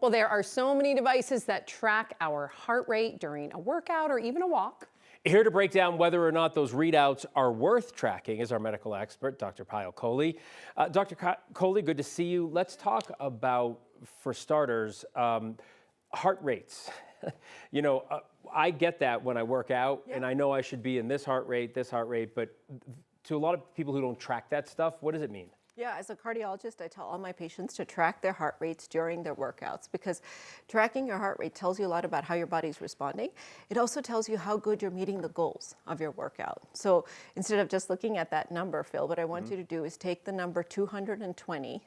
Well, there are so many devices that track our heart rate during a workout or even a walk. Here to break down whether or not those readouts are worth tracking is our medical expert, Dr. Payal Kohli. Dr. Kohli, good to see you. Let's talk about, for starters, heart rates. I get that when I work out, and I know I should be in this heart rate, but to a lot of people who don't track that stuff, what does it mean? Yeah, as a cardiologist, I tell all my patients to track their heart rates during their workouts because tracking your heart rate tells you a lot about how your body's responding. It also tells you how good you're meeting the goals of your workout. So instead of just looking at that number, Phil, what I want you to do is take the number 220,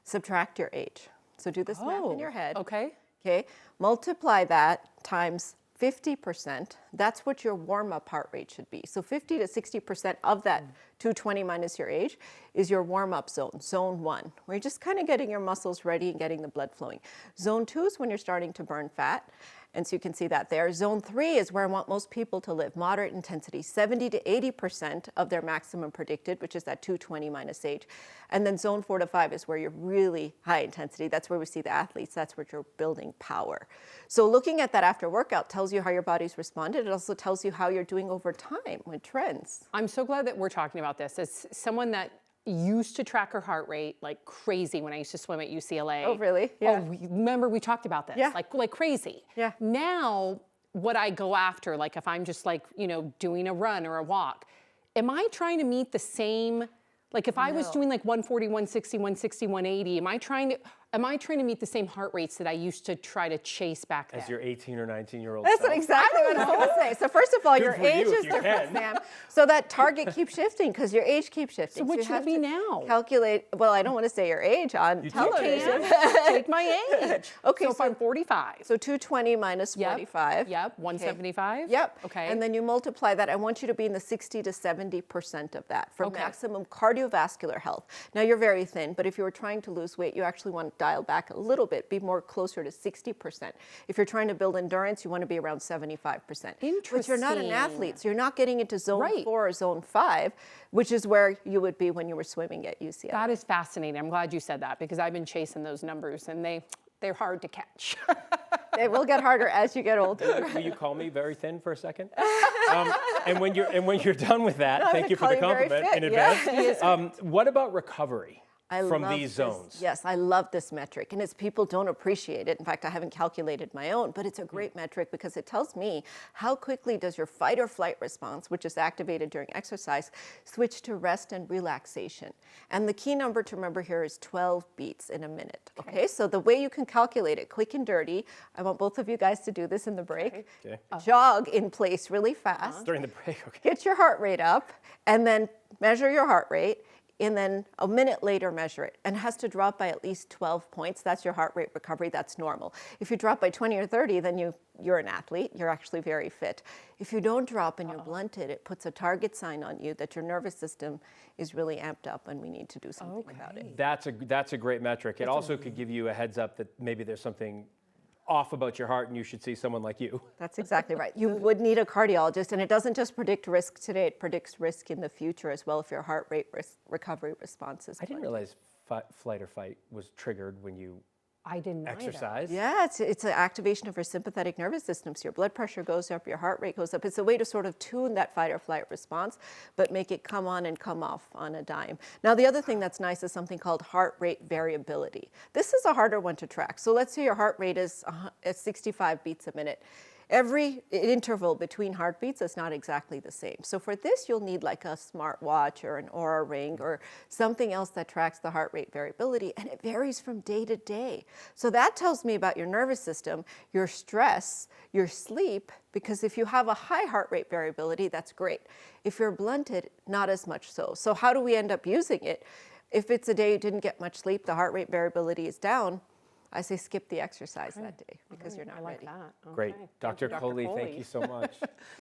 subtract your age. So do this math in your head. Okay. Okay, multiply that times 50%, that's what your warm-up heart rate should be. So 50 to 60% of that 220 minus your age is your warm-up zone, zone 1, where you're just kind of getting your muscles ready and getting the blood flowing. Zone 2 is when you're starting to burn fat, and so you can see that there. Zone 3 is where I want most people to live, moderate intensity, 70 to 80% of their maximum predicted, which is that 220 minus age. And then zone 4 to 5 is where you're really high intensity. That's where we see the athletes. That's where you're building power. So looking at that after workout tells you how your body's responded. It also tells you how you're doing over time with trends. I'm so glad that we're talking about this. As someone that used to track her heart rate like crazy when I used to swim at UCLA. Oh, really? Yeah. Oh, remember we talked about this? Yeah. Like crazy. Yeah. Now, what I go after, like if I'm just like, doing a run or a walk, am I trying to meet the same, like if I was doing like 140, 160, 160, 180, am I trying to meet the same heart rates that I used to try to chase back then? As your 18 or 19-year-old That's self? exactly what I was going to say. So first of all, your for age you if is you different, can. Sam. So that target keeps shifting because your age keeps shifting. So what you should have it be to now? Calculate, well, I don't want to say your age on television. Take my age. Okay, so if I'm 45. So 220 minus 45. Yep, 175. Yep. Okay. And then you multiply that. I want you to be in the 60 to 70% of that for maximum cardiovascular health. Now you're very thin, but if you were trying to lose weight, you actually want to dial back a little bit, be more closer to 60%. If you're trying to build endurance, you want to be around 75%. Interesting. But you're not an athlete, so you're not getting into zone 4 or zone 5, which is where you would be when you were swimming at UCLA. That is fascinating. I'm glad you said that because I've been chasing those numbers and they're hard to catch. It will get harder as you get older. Will you call me very thin for a second? And when you're done with that, thank you for the compliment in advance. What about recovery from these zones? Yes, I love this metric, and it's people don't appreciate it. In fact, I haven't calculated my own, but it's a great metric because it tells me how quickly does your fight or flight response, which is activated during exercise, switch to rest and relaxation. And the key number to remember here is 12 beats in a minute. Okay, so the way you can calculate it, quick and dirty, I want both of you guys to do this in the break. Okay. Jog in place really fast. During the break, okay. Get your heart rate up, and then measure your heart rate. And then a minute later measure it. And it has to drop by at least 12 points. That's your heart rate recovery. That's normal. If you drop by 20 or 30, then you're an athlete. You're actually very fit. If you don't drop and you're blunted, it puts a target sign on you that your nervous system is really amped up and we need to do something about it. That's a great metric. It also could give you a heads up that maybe there's something off about your heart and you should see someone like you. That's exactly right. You would need a cardiologist, and it doesn't just predict risk today, it predicts risk in the future as well if your heart rate recovery response is I didn't realize flight or fight was triggered when you I didn't exercise. Yeah, it's an activation of your sympathetic nervous system. So your blood pressure goes up, your heart rate goes up. It's a way to sort of tune that fight or flight response, but make it come on and come off on a dime. Now, the other thing that's nice is something called heart rate variability. This is a harder one to track. So let's say your heart rate is 65 beats a minute. Every interval between heartbeats is not exactly the same. So for this, you'll need like a smartwatch or an Oura ring or something else that tracks the heart rate variability, and it varies from day to day. So that tells me about your nervous system, your stress, your sleep, because if you have a high heart rate variability, that's great. If you're blunted, not as much so. So how do we end up using it? If it's a day you didn't get much sleep, the heart rate variability is down, I say skip the exercise that day because you're not ready. That. Okay. Great. Dr. Kohli, thank you so much.